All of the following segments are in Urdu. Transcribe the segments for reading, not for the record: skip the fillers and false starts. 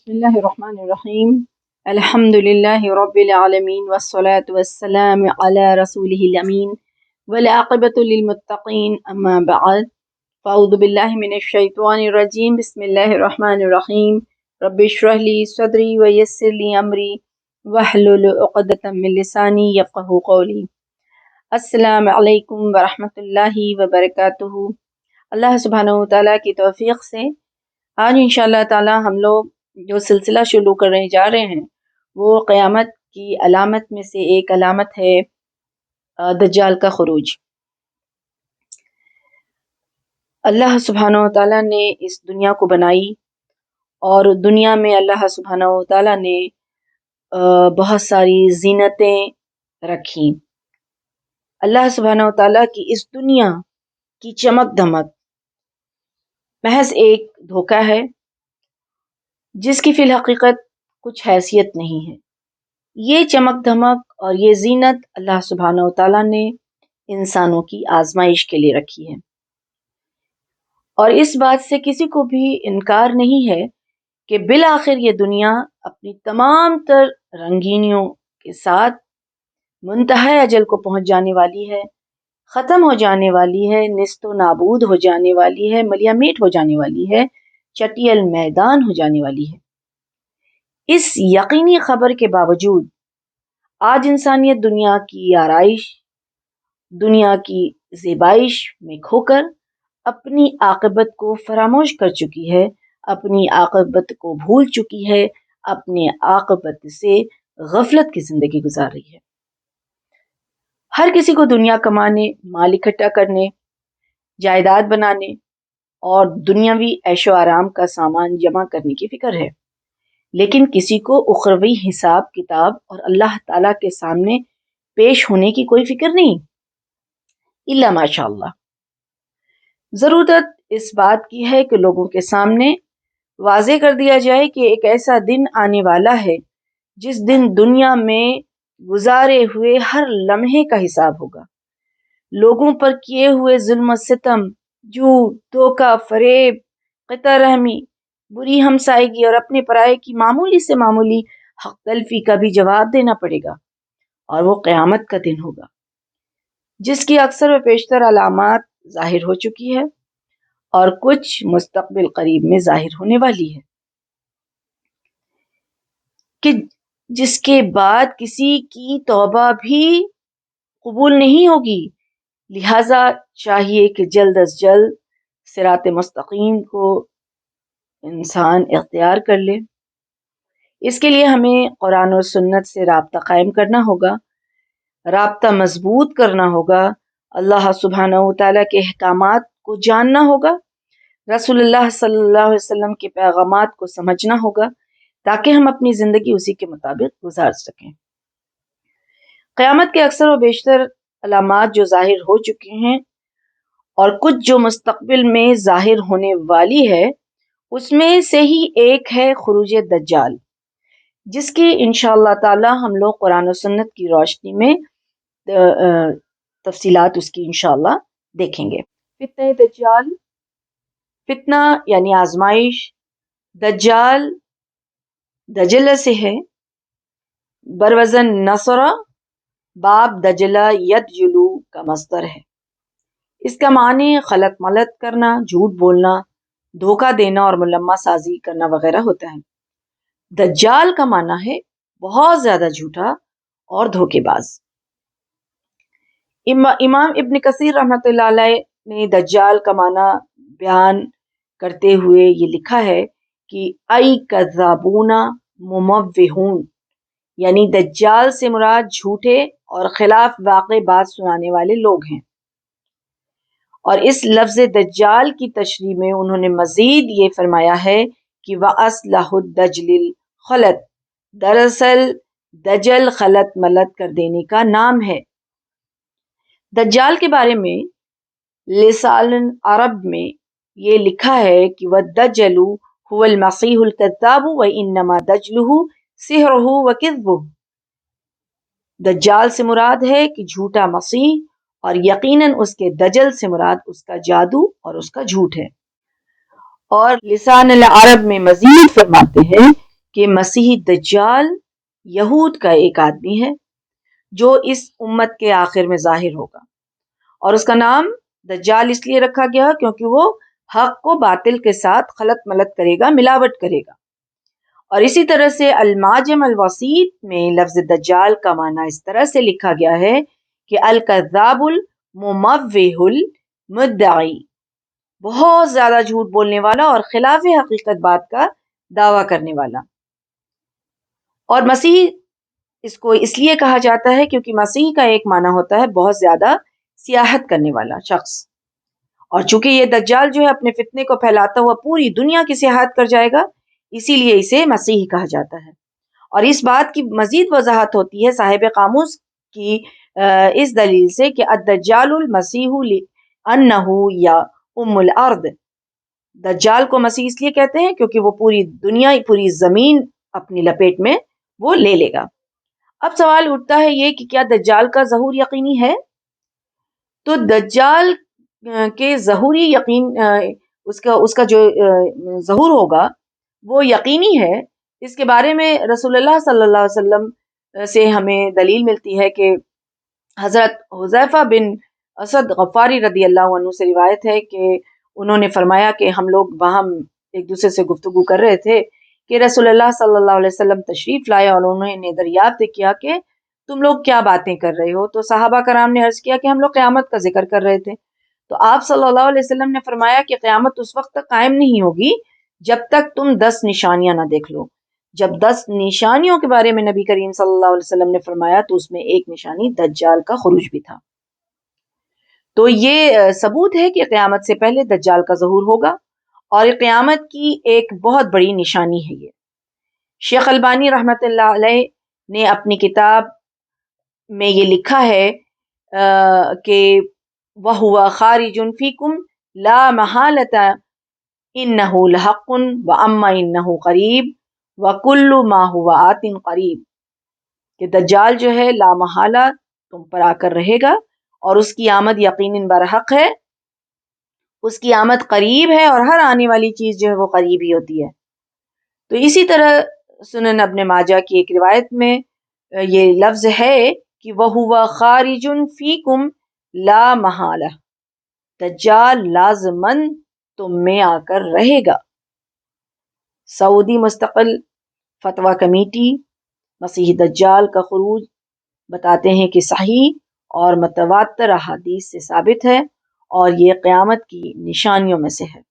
بسم اللہ الرحمن الرحیم الحمد للہ رب العالمین والصلاة والسلام علی رسولہ الامین والعاقبۃ للمتقین اما بعد فاعوذ باللہ من الشیطان الرجیم بسم اللہ الرحمن الرحیم رب اشرح لی صدری ویسر لی امری واحلل عقدۃ من لسانی یفقہوا قولی۔ السلام علیکم ورحمۃ اللہ وبرکاتہ۔ اللہ سبحانہ وتعالیٰ کی توفیق سے آج انشاءاللہ تعالی ہم لوگ جو سلسلہ شروع کرنے جا رہے ہیں وہ قیامت کی علامت میں سے ایک علامت ہے دجال کا خروج۔ اللہ سبحانہ وتعالیٰ نے اس دنیا کو بنائی اور دنیا میں اللہ سبحانہ وتعالیٰ نے بہت ساری زینتیں رکھی۔ اللہ سبحانہ وتعالیٰ کی اس دنیا کی چمک دھمک محض ایک دھوکہ ہے جس کی فی الحقیقت کچھ حیثیت نہیں ہے۔ یہ چمک دھمک اور یہ زینت اللہ سبحانہ وتعالیٰ نے انسانوں کی آزمائش کے لیے رکھی ہے، اور اس بات سے کسی کو بھی انکار نہیں ہے کہ بالآخر یہ دنیا اپنی تمام تر رنگینیوں کے ساتھ منتہا اجل کو پہنچ جانے والی ہے، ختم ہو جانے والی ہے، نیست و نابود ہو جانے والی ہے، ملیا میٹ ہو جانے والی ہے، چٹیل میدان ہو جانے والی ہے۔ اس یقینی خبر کے باوجود آج انسانیت دنیا کی آرائش، دنیا کی زیبائش میں کھو کر اپنی عاقبت کو فراموش کر چکی ہے، اپنی عاقبت کو بھول چکی ہے، اپنے عاقبت سے غفلت کی زندگی گزار رہی ہے۔ ہر کسی کو دنیا کمانے، مال اکٹھا کرنے، جائیداد بنانے اور دنیاوی عیش و آرام کا سامان جمع کرنے کی فکر ہے، لیکن کسی کو اخروی حساب کتاب اور اللہ تعالیٰ کے سامنے پیش ہونے کی کوئی فکر نہیں، الا ماشاء اللہ۔ ضرورت اس بات کی ہے کہ لوگوں کے سامنے واضح کر دیا جائے کہ ایک ایسا دن آنے والا ہے جس دن دنیا میں گزارے ہوئے ہر لمحے کا حساب ہوگا۔ لوگوں پر کیے ہوئے ظلم و ستم، جھوٹ، دھوکہ، فریب، قطع رحمی، بری ہمسائیگی اور اپنے پرائے کی معمولی سے معمولی حق تلفی کا بھی جواب دینا پڑے گا، اور وہ قیامت کا دن ہوگا جس کی اکثر و بیشتر علامات ظاہر ہو چکی ہے اور کچھ مستقبل قریب میں ظاہر ہونے والی ہے، کہ جس کے بعد کسی کی توبہ بھی قبول نہیں ہوگی۔ لہٰذا چاہیے کہ جلد از جلد صراط مستقیم کو انسان اختیار کر لے۔ اس کے لیے ہمیں قرآن اور سنت سے رابطہ قائم کرنا ہوگا، رابطہ مضبوط کرنا ہوگا، اللہ سبحانہ وتعالیٰ کے احکامات کو جاننا ہوگا، رسول اللہ صلی اللہ علیہ وسلم کے پیغامات کو سمجھنا ہوگا تاکہ ہم اپنی زندگی اسی کے مطابق گزار سکیں۔ قیامت کے اکثر و بیشتر علامات جو ظاہر ہو چکے ہیں اور کچھ جو مستقبل میں ظاہر ہونے والی ہے، اس میں سے ہی ایک ہے خروج دجال، جس کی انشاءاللہ تعالی ہم لوگ قرآن و سنت کی روشنی میں تفصیلات اس کی انشاءاللہ دیکھیں گے۔ فتنہ دجال، فتنہ یعنی آزمائش، دجال دجلہ سے ہے، بروزن نصرہ باب دجلہ یدجلو کا مصدر ہے۔ اس کا معنی خلط ملط کرنا، جھوٹ بولنا، دھوکہ دینا اور ملمہ سازی کرنا وغیرہ ہوتا ہے۔ دجال کا معنی ہے بہت زیادہ جھوٹا اور دھوکے باز۔ امام ابن کثیر رحمۃ اللہ علیہ نے دجال کا معنی بیان کرتے ہوئے یہ لکھا ہے کہ ای کذابون مموہون، یعنی دجال سے مراد جھوٹے اور خلاف واقع بات سنانے والے لوگ ہیں۔ اور اس لفظ دجال کی تشریح میں انہوں نے مزید یہ فرمایا ہے کہ وَأَصْلَحُ الدَّجْلِ الْخَلَط، دراصل دجل خلط ملط کر دینے کا نام ہے۔ دجال کے بارے میں لسان عرب میں یہ لکھا ہے کہ وَالدَّجَلُ هُوَ الْمَسِيحُ الْكَذَّابُ وَإِنَّمَا دَجْلُهُ سِحْرُهُ وَكِذْبُهُ، دجال سے مراد ہے کہ جھوٹا مسیح، اور یقیناً اس کے دجل سے مراد اس کا جادو اور اس کا جھوٹ ہے۔ اور لسان العرب میں مزید فرماتے ہیں کہ مسیح دجال یہود کا ایک آدمی ہے جو اس امت کے آخر میں ظاہر ہوگا، اور اس کا نام دجال اس لیے رکھا گیا کیونکہ وہ حق کو باطل کے ساتھ خلط ملط کرے گا، ملاوٹ کرے گا۔ اور اسی طرح سے الماجم الوسیط میں لفظ دجال کا معنی اس طرح سے لکھا گیا ہے کہ الکذاب المموہ المدعی، بہت زیادہ جھوٹ بولنے والا اور خلاف حقیقت بات کا دعویٰ کرنے والا۔ اور مسیح اس کو اس لیے کہا جاتا ہے کیونکہ مسیح کا ایک معنی ہوتا ہے بہت زیادہ سیاحت کرنے والا شخص، اور چونکہ یہ دجال جو ہے اپنے فتنے کو پھیلاتا ہوا پوری دنیا کی سیاحت کر جائے گا، اسی لیے اسے مسیح کہا جاتا ہے۔ اور اس بات کی مزید وضاحت ہوتی ہے صاحب قاموس کی اس دلیل سے کہ الدجال المسیح لأنہ یا ام الارض، دجال کو مسیح اس لیے کہتے ہیں کیونکہ وہ پوری دنیا، پوری زمین اپنی لپیٹ میں وہ لے لے گا۔ اب سوال اٹھتا ہے یہ کہ کیا دجال کا ظہور یقینی ہے؟ تو دجال کے ظہوری یقین، اس کا جو ظہور ہوگا وہ یقینی ہے۔ اس کے بارے میں رسول اللہ صلی اللہ علیہ وسلم سے ہمیں دلیل ملتی ہے کہ حضرت حذیفہ بن اسد غفاری رضی اللہ عنہ سے روایت ہے کہ انہوں نے فرمایا کہ ہم لوگ وہاں ایک دوسرے سے گفتگو کر رہے تھے کہ رسول اللہ صلی اللہ علیہ وسلم تشریف لائے، اور انہوں نے دریافت کیا کہ تم لوگ کیا باتیں کر رہے ہو؟ تو صحابہ کرام نے عرض کیا کہ ہم لوگ قیامت کا ذکر کر رہے تھے۔ تو آپ صلی اللہ علیہ وسلم نے فرمایا کہ قیامت اس وقت تک قائم نہیں ہوگی جب تک تم 10 نشانیاں نہ دیکھ لو۔ جب 10 نشانیوں کے بارے میں نبی کریم صلی اللہ علیہ وسلم نے فرمایا تو اس میں ایک نشانی دجال کا خروج بھی تھا۔ تو یہ ثبوت ہے کہ قیامت سے پہلے دجال کا ظہور ہوگا، اور قیامت کی ایک بہت بڑی نشانی ہے یہ۔ شیخ البانی رحمۃ اللہ علیہ نے اپنی کتاب میں یہ لکھا ہے کہ وَهُوَ خَارِجٌ فِيكُمْ لَا مَحَالَةَ إِنَّهُ لَحَقٌّ وَأَمَّا إِنَّهُ قَرِيبٌ وَكُلُّ مَا هُوَ آتٍ قَرِيبٌ، کہ دجال جو ہے لا محالہ تم پر آ کر رہے گا، اور اس کی آمد یقیناً برحق ہے، اس کی آمد قریب ہے، اور ہر آنے والی چیز جو ہے وہ قریب ہی ہوتی ہے۔ تو اسی طرح سنن ابن ماجہ کی ایک روایت میں یہ لفظ ہے کہ وَهُوَ خَارِجٌ فِيكُمْ لا محالہ، دجال لازماً تم میں آ کر رہے گا۔ سعودی مستقل فتویٰ کمیٹی مسیح دجال کا خروج بتاتے ہیں کہ صحیح اور متواتر احادیث سے ثابت ہے، اور یہ قیامت کی نشانیوں میں سے ہے۔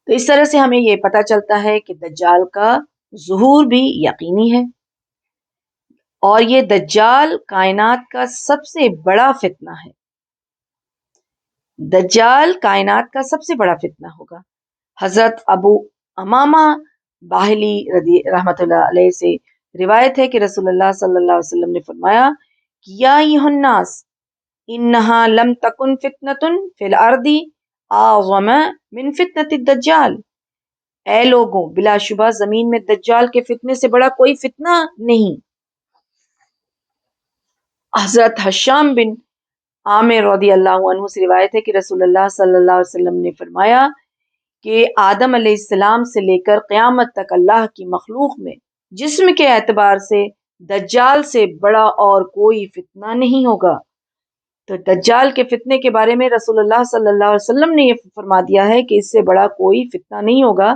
تو اس طرح سے ہمیں یہ پتہ چلتا ہے کہ دجال کا ظہور بھی یقینی ہے، اور یہ دجال کائنات کا سب سے بڑا فتنہ ہے۔ دجال کائنات کا سب سے بڑا فتنہ ہوگا۔ حضرت ابو امامہ باہلی رحمۃ اللہ علیہ سے روایت ہے کہ رسول اللہ صلی اللہ علیہ وسلم نے فرمایا کہ یا ایھا الناس انہا لم تکن فتنۃ فی الارض اعظم من فتنۃ الدجال، اے لوگوں بلا شبہ زمین میں دجال کے فتنے سے بڑا کوئی فتنہ نہیں۔ حضرت حشام بن عامر رضی اللہ عنہ سے روایت ہے کہ رسول اللہ صلی اللہ علیہ وسلم نے فرمایا کہ آدم علیہ السلام سے لے کر قیامت تک اللہ کی مخلوق میں جسم کے اعتبار سے دجال سے بڑا اور کوئی فتنہ نہیں ہوگا۔ تو دجال کے فتنے کے بارے میں رسول اللہ صلی اللہ علیہ وسلم نے یہ فرما دیا ہے کہ اس سے بڑا کوئی فتنہ نہیں ہوگا۔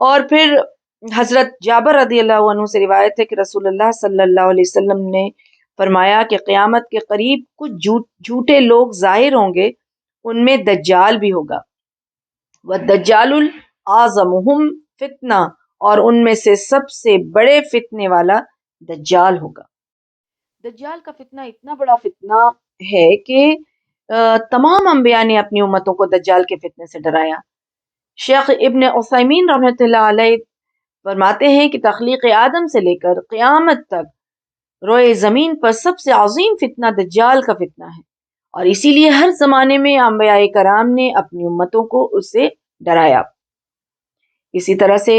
اور پھر حضرت جابر رضی اللہ عنہ سے روایت ہے کہ رسول اللہ صلی اللہ علیہ وسلم نے فرمایا کہ قیامت کے قریب کچھ جھوٹے لوگ ظاہر ہوں گے، ان میں دجال بھی ہوگا، وَالدَّجَّالُ الْأَعْظَمُهُمْ فتنہ، اور ان میں سے سب سے بڑے فتنے والا دجال ہوگا۔ دجال کا فتنہ اتنا بڑا فتنہ ہے کہ تمام انبیاء نے اپنی امتوں کو دجال کے فتنے سے ڈرایا۔ شیخ ابن عثیمین رحمۃ اللہ علیہ فرماتے ہیں کہ تخلیق آدم سے لے کر قیامت تک روئے زمین پر سب سے عظیم فتنہ دجال کا فتنہ ہے، اور اسی لیے ہر زمانے میں انبیاء کرام نے اپنی امتوں کو اس سے ڈرایا۔ اسی طرح سے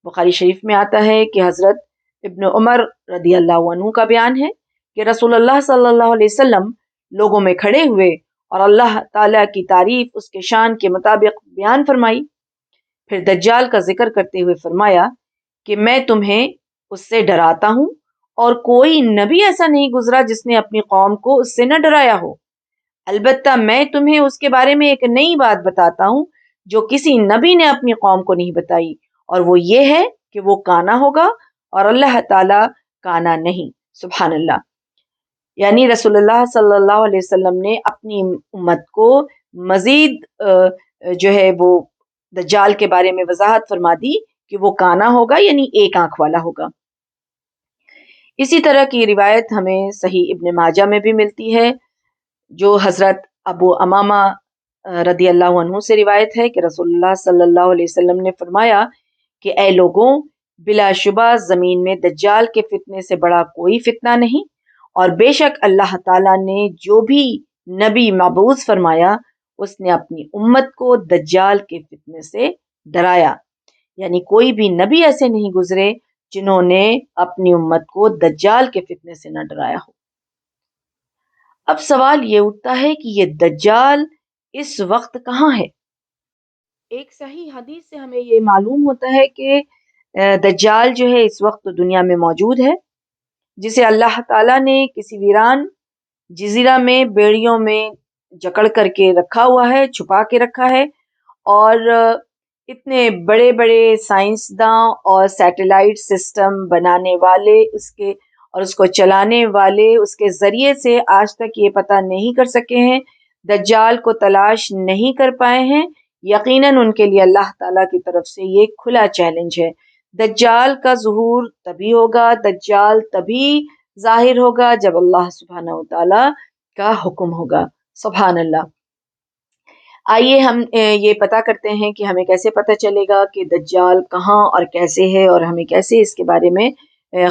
بخاری شریف میں آتا ہے کہ حضرت ابن عمر رضی اللہ عنہ کا بیان ہے کہ رسول اللہ صلی اللہ علیہ وسلم لوگوں میں کھڑے ہوئے اور اللہ تعالیٰ کی تعریف اس کے شان کے مطابق بیان فرمائی پھر دجال کا ذکر کرتے ہوئے فرمایا کہ میں تمہیں اس سے ڈراتا ہوں اور کوئی نبی ایسا نہیں گزرا جس نے اپنی قوم کو اس سے نہ ڈرایا ہو۔ البتہ میں تمہیں اس کے بارے میں ایک نئی بات بتاتا ہوں جو کسی نبی نے اپنی قوم کو نہیں بتائی، اور وہ یہ ہے کہ وہ کانا ہوگا اور اللہ تعالی کانا نہیں۔ سبحان اللہ۔ یعنی رسول اللہ صلی اللہ علیہ وسلم نے اپنی امت کو مزید جو ہے وہ دجال کے بارے میں وضاحت فرما دی کہ وہ کانا ہوگا، یعنی ایک آنکھ والا ہوگا۔ اسی طرح کی روایت ہمیں صحیح ابن ماجہ میں بھی ملتی ہے، جو حضرت ابو امامہ رضی اللہ عنہ سے روایت ہے کہ رسول اللہ صلی اللہ علیہ وسلم نے فرمایا کہ اے لوگوں، بلا شبہ زمین میں دجال کے فتنے سے بڑا کوئی فتنہ نہیں، اور بے شک اللہ تعالیٰ نے جو بھی نبی مبعوث فرمایا اس نے اپنی امت کو دجال کے فتنے سے ڈرایا۔ یعنی کوئی بھی نبی ایسے نہیں گزرے جنہوں نے اپنی امت کو دجال کے فتنے سے نہ ڈرایا ہو۔ اب سوال یہ اٹھتا ہے کہ یہ دجال اس وقت کہاں ہے؟ ایک صحیح حدیث سے ہمیں یہ معلوم ہوتا ہے کہ دجال جو ہے اس وقت دنیا میں موجود ہے، جسے اللہ تعالیٰ نے کسی ویران جزیرہ میں بیڑیوں میں جکڑ کر کے رکھا ہوا ہے، چھپا کے رکھا ہے، اور اتنے بڑے بڑے سائنسداں اور سیٹلائٹ سسٹم بنانے والے اس کو چلانے والے اس کے ذریعے سے آج تک یہ پتہ نہیں کر سکے ہیں، دجال کو تلاش نہیں کر پائے ہیں۔ یقیناً ان کے لیے اللہ تعالیٰ کی طرف سے یہ کھلا چیلنج ہے۔ دجال کا ظہور تبھی ہوگا، دجال تبھی ظاہر ہوگا جب اللہ سبحانہ و تعالیٰ کا حکم ہوگا۔ سبحان اللہ۔ آئیے ہم یہ پتہ کرتے ہیں کہ ہمیں کیسے پتہ چلے گا کہ دجال کہاں اور کیسے ہے، اور ہمیں کیسے اس کے بارے میں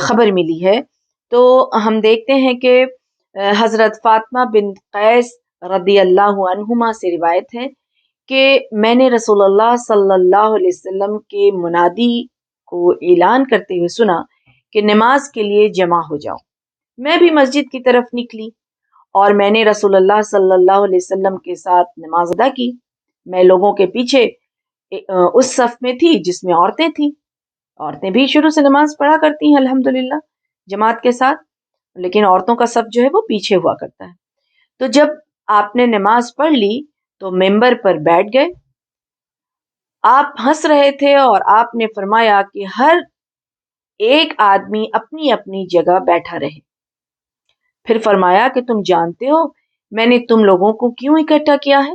خبر ملی ہے۔ تو ہم دیکھتے ہیں کہ حضرت فاطمہ بنت قیس رضی اللہ عنہما سے روایت ہے کہ میں نے رسول اللہ صلی اللہ علیہ وسلم کے منادی کو اعلان کرتے ہوئے سنا کہ نماز کے لیے جمع ہو جاؤ۔ میں بھی مسجد کی طرف نکلی اور میں نے رسول اللہ صلی اللہ علیہ وسلم کے ساتھ نماز ادا کی۔ میں لوگوں کے پیچھے اس صف میں تھی جس میں عورتیں تھیں۔ عورتیں بھی شروع سے نماز پڑھا کرتی ہیں الحمدللہ جماعت کے ساتھ، لیکن عورتوں کا صف جو ہے وہ پیچھے ہوا کرتا ہے۔ تو جب آپ نے نماز پڑھ لی تو ممبر پر بیٹھ گئے۔ آپ ہنس رہے تھے اور آپ نے فرمایا کہ ہر ایک آدمی اپنی اپنی جگہ بیٹھا رہے۔ پھر فرمایا کہ تم جانتے ہو میں نے تم لوگوں کو کیوں اکٹھا کیا ہے؟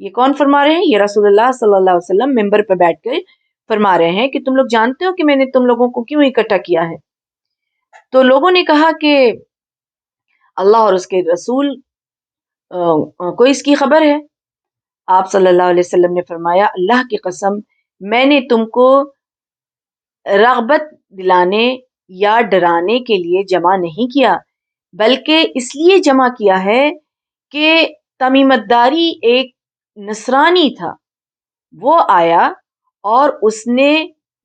یہ کون فرما رہے ہیں؟ یہ رسول اللہ صلی اللہ علیہ وسلم ممبر پر بیٹھ کے فرما رہے ہیں کہ تم لوگ جانتے ہو کہ میں نے تم لوگوں کو کیوں اکٹھا کیا ہے؟ تو لوگوں نے کہا کہ اللہ اور اس کے رسول کو اس کی خبر ہے۔ آپ صلی اللہ علیہ وسلم نے فرمایا اللہ کی قسم میں نے تم کو رغبت دلانے یا ڈرانے کے لیے جمع نہیں کیا، بلکہ اس لیے جمع کیا ہے کہ تمیمت داری ایک نصرانی تھا، وہ آیا اور اس نے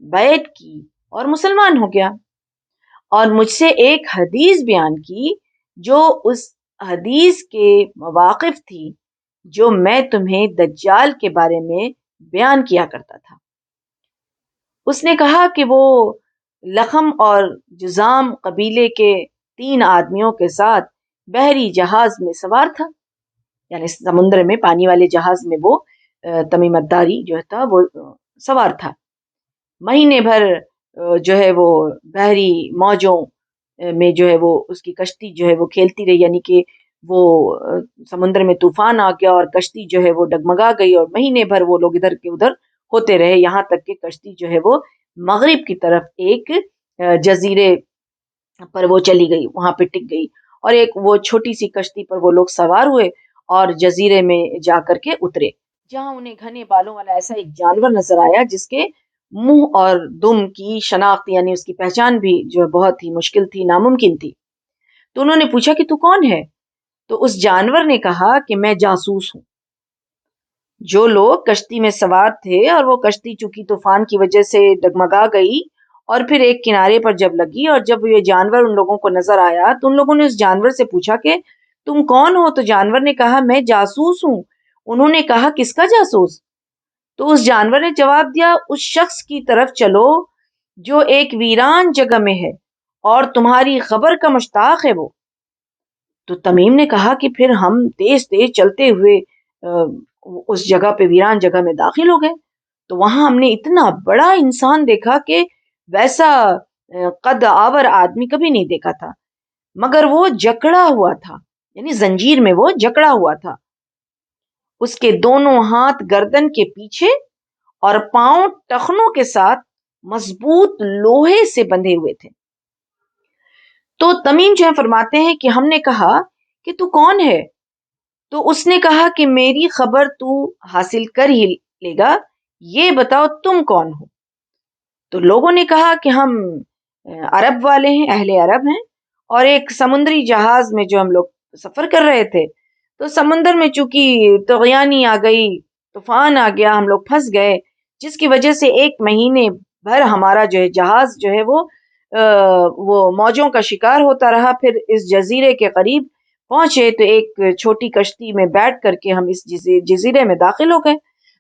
بیعت کی اور مسلمان ہو گیا، اور مجھ سے ایک حدیث بیان کی جو اس حدیث کے مواقف تھی جو میں تمہیں دجال کے بارے میں بیان کیا کرتا تھا۔ اس نے کہا کہ وہ لخم اور جزام قبیلے کے 3 آدمیوں کے ساتھ بحری جہاز میں سوار تھا، یعنی سمندر میں پانی والے جہاز میں وہ تمیمت داری جو تھا وہ سوار تھا۔ مہینے بھر جو ہے وہ بحری موجوں میں جو ہے وہ اس کی کشتی جو ہے وہ کھیلتی رہی، یعنی کہ وہ سمندر میں طوفان آ گیا اور کشتی جو ہے وہ ڈگمگا گئی، اور مہینے بھر وہ لوگ ادھر کے ادھر ہوتے رہے، یہاں تک کہ کشتی جو ہے وہ مغرب کی طرف ایک جزیرے پر وہ چلی گئی، وہاں پہ ٹک گئی، اور ایک وہ چھوٹی سی کشتی پر وہ لوگ سوار ہوئے اور جزیرے میں جا کر کے اترے، جہاں انہیں گھنے بالوں والا ایسا ایک جانور نظر آیا جس کے منہ اور دم کی شناخت یعنی اس کی پہچان بھی جو بہت ہی مشکل تھی، ناممکن تھی۔ تو انہوں نے پوچھا کہ تو کون ہے؟ تو اس جانور نے کہا کہ میں جاسوس ہوں۔ جو لوگ کشتی میں سوار تھے اور وہ کشتی چونکہ طوفان کی وجہ سے ڈگمگا گئی اور پھر ایک کنارے پر جب لگی، اور جب یہ جانور ان لوگوں کو نظر آیا تو ان لوگوں نے اس جانور سے پوچھا کہ تم کون ہو؟ تو جانور نے کہا میں جاسوس ہوں۔ انہوں نے کہا کس کا جاسوس؟ تو اس جانور نے جواب دیا، اس شخص کی طرف چلو جو ایک ویران جگہ میں ہے اور تمہاری خبر کا مشتاق ہے وہ۔ تو تمیم نے کہا کہ پھر ہم تیز تیز چلتے ہوئے اس جگہ پہ، ویران جگہ میں داخل ہو گئے۔ تو وہاں ہم نے اتنا بڑا انسان دیکھا کہ ویسا قد آور آدمی کبھی نہیں دیکھا تھا، مگر وہ جکڑا ہوا تھا، یعنی زنجیر میں وہ جکڑا ہوا تھا۔ اس کے دونوں ہاتھ گردن کے پیچھے اور پاؤں ٹخنوں کے ساتھ مضبوط لوہے سے بندھے ہوئے تھے۔ تو تمیم جو ہے فرماتے ہیں کہ ہم نے کہا کہ تو کون ہے؟ تو اس نے کہا کہ میری خبر تو حاصل کر ہی لے گا، یہ بتاؤ تم کون ہو؟ تو لوگوں نے کہا کہ ہم عرب والے ہیں، اہل عرب ہیں، اور ایک سمندری جہاز میں جو ہم لوگ سفر کر رہے تھے، تو سمندر میں چونکہ طغیانی آ گئی، طوفان آ گیا، ہم لوگ پھنس گئے، جس کی وجہ سے 1 مہینے بھر ہمارا جو ہے جہاز جو ہے وہ موجوں کا شکار ہوتا رہا۔ پھر اس جزیرے کے قریب پہنچے تو ایک چھوٹی کشتی میں بیٹھ کر کے ہم اس جزیرے میں داخل ہو گئے۔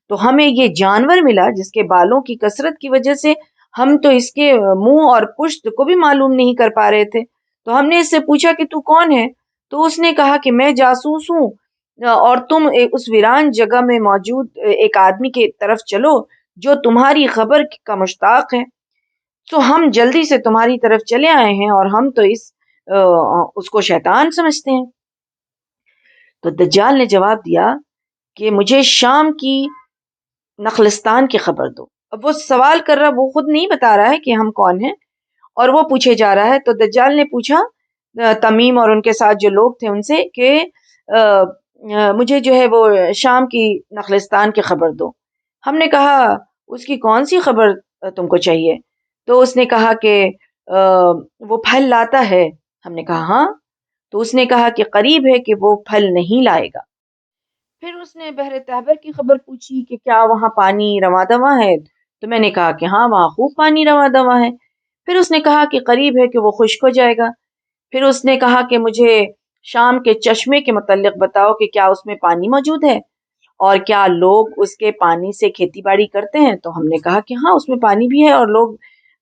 تو ہمیں یہ جانور ملا جس کے بالوں کی کثرت کی وجہ سے ہم تو اس کے منہ اور پشت کو بھی معلوم نہیں کر پا رہے تھے۔ تو ہم نے اس سے پوچھا کہ تو کون ہے؟ تو اس نے کہا کہ میں جاسوس ہوں، اور تم اس ویران جگہ میں موجود ایک آدمی کی طرف چلو جو تمہاری خبر کا مشتاق ہے۔ تو ہم جلدی سے تمہاری طرف چلے آئے ہیں، اور ہم تو اس کو شیطان سمجھتے ہیں۔ تو دجال نے جواب دیا کہ مجھے شام کی نخلستان کی خبر دو۔ اب وہ سوال کر رہا، وہ خود نہیں بتا رہا ہے کہ ہم کون ہیں، اور وہ پوچھے جا رہا ہے۔ تو دجال نے پوچھا تمیم اور ان کے ساتھ جو لوگ تھے ان سے کہ مجھے جو ہے وہ شام کی نخلستان کی خبر دو۔ ہم نے کہا اس کی کون سی خبر تم کو چاہیے؟ تو اس نے کہا کہ وہ پھل لاتا ہے۔ ہم نے کہا ہاں۔ تو اس نے کہا کہ قریب ہے کہ وہ پھل نہیں لائے گا۔ پھر اس نے بحر تہبر کی خبر پوچھی کہ کیا وہاں پانی رواں دواں ہے؟ تو میں نے کہا کہ ہاں وہاں خوب پانی رواں دواں ہے۔ پھر اس نے کہا کہ قریب ہے کہ وہ خشک ہو جائے گا۔ پھر اس نے کہا کہ مجھے شام کے چشمے کے متعلق بتاؤ کہ کیا اس میں پانی موجود ہے، اور کیا لوگ اس کے پانی سے کھیتی باڑی کرتے ہیں؟ تو ہم نے کہا کہ ہاں اس میں پانی بھی ہے اور لوگ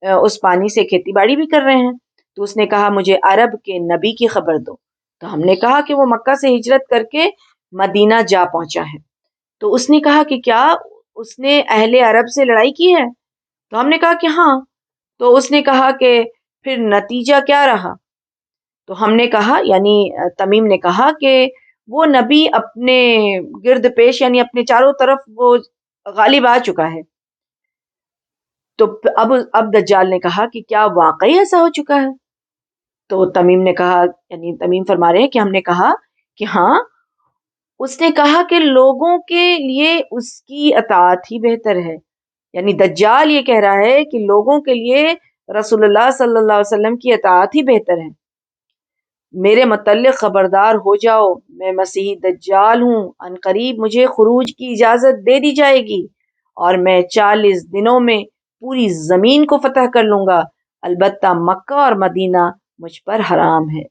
اس پانی سے کھیتی باڑی بھی کر رہے ہیں۔ تو اس نے کہا مجھے عرب کے نبی کی خبر دو۔ تو ہم نے کہا کہ وہ مکہ سے ہجرت کر کے مدینہ جا پہنچا ہے۔ تو اس نے کہا کہ کیا اس نے اہل عرب سے لڑائی کی ہے؟ تو ہم نے کہا کہ ہاں۔ تو اس نے کہا کہ پھر نتیجہ کیا رہا؟ تو ہم نے کہا، یعنی تمیم نے کہا کہ وہ نبی اپنے گرد پیش، یعنی اپنے چاروں طرف وہ غالب آ چکا ہے۔ تو اب دجال نے کہا کہ کیا واقعی ایسا ہو چکا ہے؟ تو تمیم نے کہا، یعنی تمیم فرما رہے ہیں کہ ہم نے کہا کہ ہاں۔ اس نے کہا کہ لوگوں کے لیے اس کی اطاعت ہی بہتر ہے، یعنی دجال یہ کہہ رہا ہے کہ لوگوں کے لیے رسول اللہ صلی اللہ علیہ وسلم کی اطاعت ہی بہتر ہے۔ میرے متعلق خبردار ہو جاؤ، میں مسیحی دجال ہوں، ان قریب مجھے خروج کی اجازت دے دی جائے گی، اور میں 40 دنوں میں پوری زمین کو فتح کر لوں گا، البتہ مکہ اور مدینہ مجھ پر حرام ہے۔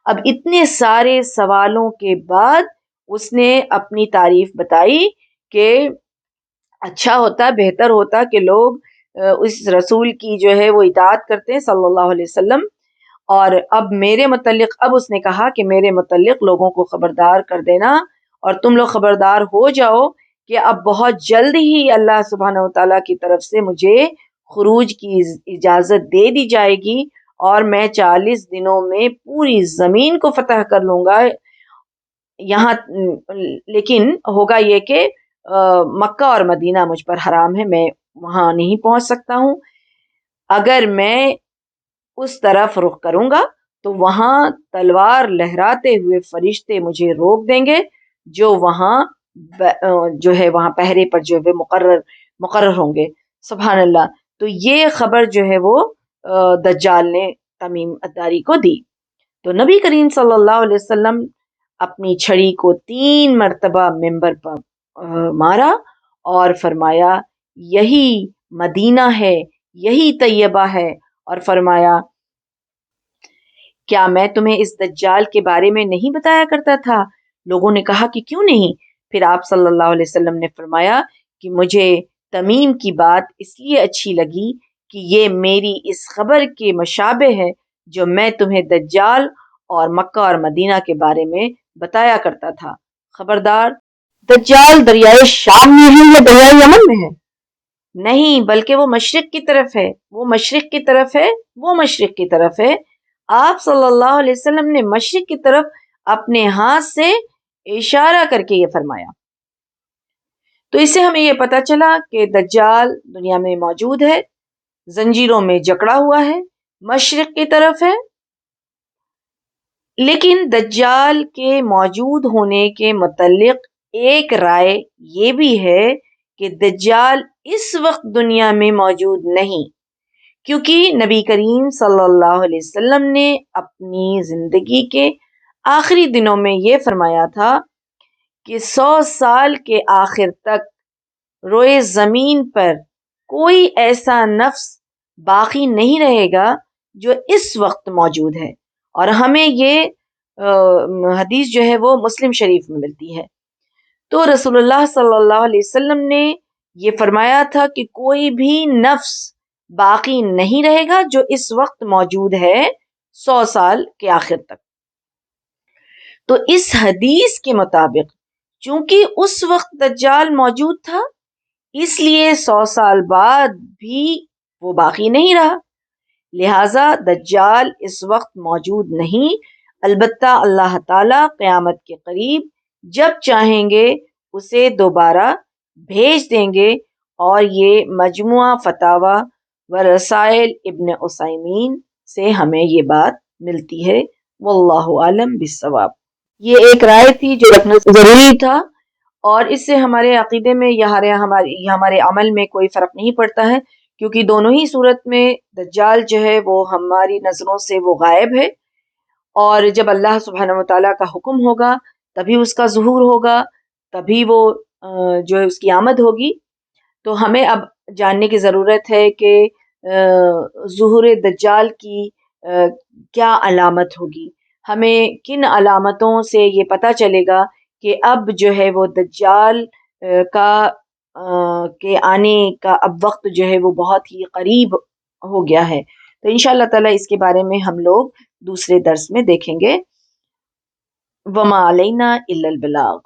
اب اتنے سارے سوالوں کے بعد اس نے اپنی تعریف بتائی کہ اچھا ہوتا، بہتر ہوتا کہ لوگ اس رسول کی جو ہے وہ اطاعت کرتے ہیں صلی اللہ علیہ وسلم۔ اور اب میرے متعلق، اب اس نے کہا کہ میرے متعلق لوگوں کو خبردار کر دینا، اور تم لوگ خبردار ہو جاؤ کہ اب بہت جلد ہی اللہ سبحانہ و تعالیٰ کی طرف سے مجھے خروج کی اجازت دے دی جائے گی، اور میں 40 دنوں میں پوری زمین کو فتح کر لوں گا۔ یہاں لیکن ہوگا یہ کہ مکہ اور مدینہ مجھ پر حرام ہے، میں وہاں نہیں پہنچ سکتا ہوں۔ اگر میں اس طرف رخ کروں گا تو وہاں تلوار لہراتے ہوئے فرشتے مجھے روک دیں گے، جو وہاں جو ہے وہاں پہرے پر جو ہے مقرر ہوں گے۔ سبحان اللہ۔ تو یہ خبر جو ہے وہ دجال نے تمیم اداری کو دی۔ تو نبی کریم صلی اللہ علیہ وسلم اپنی چھڑی کو 3 مرتبہ ممبر پر مارا اور فرمایا یہی مدینہ ہے، یہی طیبہ ہے، اور فرمایا کیا میں تمہیں اس دجال کے بارے میں نہیں بتایا کرتا تھا؟ لوگوں نے کہا کہ کیوں نہیں؟ پھر آپ صلی اللہ علیہ وسلم نے فرمایا کہ مجھے تمیم کی بات اس لیے اچھی لگی کہ یہ میری اس خبر کے مشابہ ہے جو میں تمہیں دجال اور مکہ اور مدینہ کے بارے میں بتایا کرتا تھا۔ خبردار، دجال دریائے شام میں ہے یا دریائے یمن میں ہے؟ نہیں، بلکہ وہ مشرق کی طرف ہے، وہ مشرق کی طرف ہے، وہ مشرق کی طرف ہے۔ آپ صلی اللہ علیہ وسلم نے مشرق کی طرف اپنے ہاتھ سے اشارہ کر کے یہ فرمایا۔ تو اس سے ہمیں یہ پتہ چلا کہ دجال دنیا میں موجود ہے، زنجیروں میں جکڑا ہوا ہے، مشرق کی طرف ہے۔ لیکن دجال کے موجود ہونے کے متعلق ایک رائے یہ بھی ہے کہ دجال اس وقت دنیا میں موجود نہیں، کیونکہ نبی کریم صلی اللہ علیہ وسلم نے اپنی زندگی کے آخری دنوں میں یہ فرمایا تھا کہ 100 سال کے آخر تک روئے زمین پر کوئی ایسا نفس باقی نہیں رہے گا جو اس وقت موجود ہے، اور ہمیں یہ حدیث جو ہے وہ مسلم شریف میں ملتی ہے۔ تو رسول اللہ صلی اللہ علیہ وسلم نے یہ فرمایا تھا کہ کوئی بھی نفس باقی نہیں رہے گا جو اس وقت موجود ہے 100 سال کے آخر تک۔ تو اس حدیث کے مطابق چونکہ اس وقت دجال موجود تھا، اس لیے 100 سال بعد بھی وہ باقی نہیں رہا، لہٰذا دجال اس وقت موجود نہیں، البتہ اللہ تعالیٰ قیامت کے قریب جب چاہیں گے اسے دوبارہ بھیج دیں گے، اور یہ مجموعہ فتاوی و رسائل ابن عثیمین سے ہمیں یہ بات ملتی ہے۔ واللہ عالم بالصواب۔ یہ ایک رائے تھی جو رکھنا ضروری تھا، اور اس سے ہمارے عقیدے میں یا ہمارے عمل میں کوئی فرق نہیں پڑتا ہے، کیونکہ دونوں ہی صورت میں دجال جو ہے وہ ہماری نظروں سے وہ غائب ہے، اور جب اللہ سبحانہ وتعالیٰ کا حکم ہوگا تبھی اس کا ظہور ہوگا، تبھی وہ جو ہے اس کی آمد ہوگی۔ تو ہمیں اب جاننے کی ضرورت ہے کہ ظہور دجال کی کیا علامت ہوگی، ہمیں کن علامتوں سے یہ پتہ چلے گا کہ اب جو ہے وہ دجال کے آنے کا اب وقت جو ہے وہ بہت ہی قریب ہو گیا ہے۔ تو انشاءاللہ تعالیٰ اس کے بارے میں ہم لوگ دوسرے درس میں دیکھیں گے۔ وما علینا الا البلاغ۔